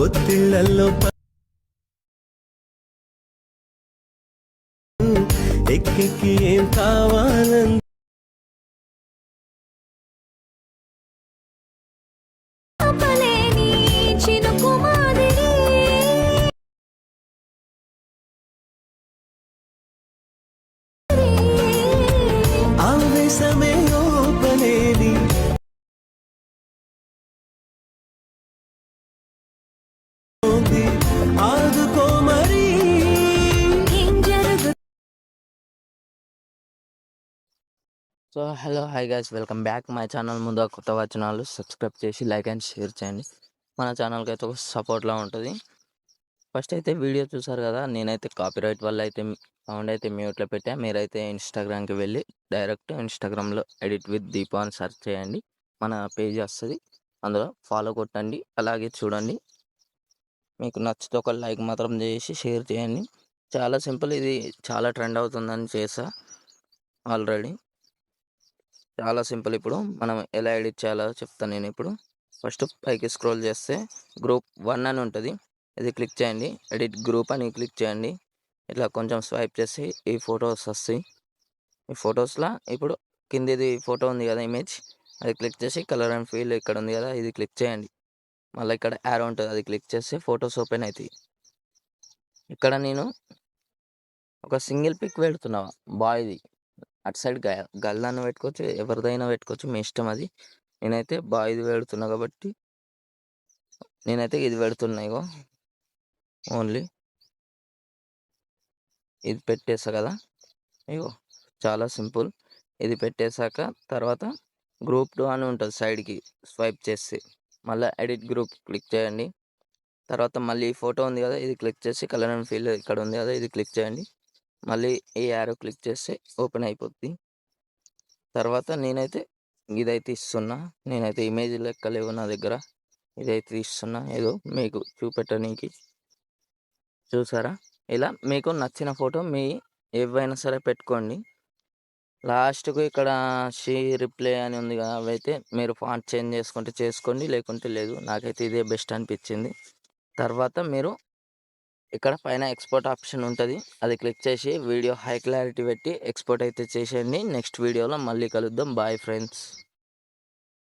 ఒత్తిళ్లలో ఎక్కెక్కి ఏం కావాలని ఆవేశమే ఓపలేని ఆదుకో మరి. So hello hi guys, welcome back my channel. ముందు కొత్త వచ్చిన వాళ్ళు సబ్స్క్రైబ్ చేసి లైక్ అండ్ షేర్ చేయండి. మన ఛానల్కి అయితే ఒక సపోర్ట్లా ఉంటుంది. ఫస్ట్ అయితే వీడియో చూసారు కదా, నేనైతే కాపీరైట్ వల్ల అయితే సౌండ్ అయితే మ్యూట్లో పెట్టా. మీరైతే ఇన్స్టాగ్రామ్కి వెళ్ళి డైరెక్ట్ ఇన్స్టాగ్రామ్లో ఎడిట్ విత్ దీపా అని సెర్చ్ చేయండి, మన పేజ్ వస్తుంది. అందులో ఫాలో కొట్టండి, అలాగే చూడండి. మీకు నచ్చితే ఒక లైక్ మాత్రం చేసి షేర్ చేయండి. చాలా సింపుల్, ఇది చాలా ట్రెండ్ అవుతుందని చేసా ఆల్రెడీ. చాలా సింపుల్. ఇప్పుడు మనం ఎలా ఎడిట్ చేయాలో చెప్తాను నేను. ఇప్పుడు ఫస్ట్ పైకి స్క్రోల్ చేస్తే గ్రూప్ 1 అని ఉంటుంది, ఇది క్లిక్ చేయండి. ఎడిట్ గ్రూప్ అని క్లిక్ చేయండి. ఇట్లా కొంచెం స్వైప్ చేసి ఈ ఫొటోస్ వస్తాయి. ఈ ఫొటోస్లో ఇప్పుడు కిందిది ఫోటో ఉంది కదా, ఇమేజ్, అది క్లిక్ చేసి కలర్ అండ్ ఫీల్ ఇక్కడ ఉంది కదా, ఇది క్లిక్ చేయండి. మళ్ళీ ఇక్కడ యారో ఉంటుంది, అది క్లిక్ చేస్తే ఫొటోస్ ఓపెన్ అవుతాయి. ఇక్కడ నేను ఒక సింగిల్ పిక్ పెడుతున్నా, బాయ్ది. అటు సైడ్ గల్లాన్ని పెట్టుకోవచ్చు, ఎవరిదైనా పెట్టుకోవచ్చు, మీ ఇష్టం అది. నేనైతే బాయ్ది పెడుతున్నా కాబట్టి నేనైతే ఇది పెడుతున్నా. ఇగో ఓన్లీ ఇది పెట్టేసా కదా, ఇగో చాలా సింపుల్. ఇది పెట్టేశాక తర్వాత గ్రూప్ 2 అని ఉంటుంది, సైడ్కి స్వైప్ చేసి మళ్ళీ ఎడిట్ గ్రూప్ క్లిక్ చేయండి. తర్వాత మళ్ళీ ఈ ఫోటో ఉంది కదా, ఇది క్లిక్ చేసి కలర్ అండ్ ఫీల్ ఇక్కడ ఉంది కదా, ఇది క్లిక్ చేయండి. మళ్ళీ ఈ యారో క్లిక్ చేస్తే ఓపెన్ అయిపోద్ది. తర్వాత నేనైతే ఇదైతే ఇస్తున్నా. నేనైతే ఇమేజ్ లెక్క లేవు నా దగ్గర, ఇదైతే ఇస్తున్నా ఏదో మీకు చూపెట్టడానికి. చూసారా, ఇలా మీకు నచ్చిన ఫోటో మీ ఏవైనా సరే పెట్టుకోండి. లాస్ట్కు ఇక్కడ షీ రిప్లై అని ఉంది కదా, అవైతే మీరు ఫాంట్ చేంజ్ చేసుకుంటే చేసుకోండి, లేకుంటే లేదు. నాకైతే ఇదే బెస్ట్ అనిపించింది. తర్వాత మీరు ఇక్కడ పైన ఎక్స్పోర్ట్ ఆప్షన్ ఉంటుంది, అది క్లిక్ చేసి వీడియో హై క్లారిటీ పెట్టి ఎక్స్పోర్ట్ అయితే చేసేయండి. నెక్స్ట్ వీడియోలో మళ్ళీ కలుద్దాం. Bye friends.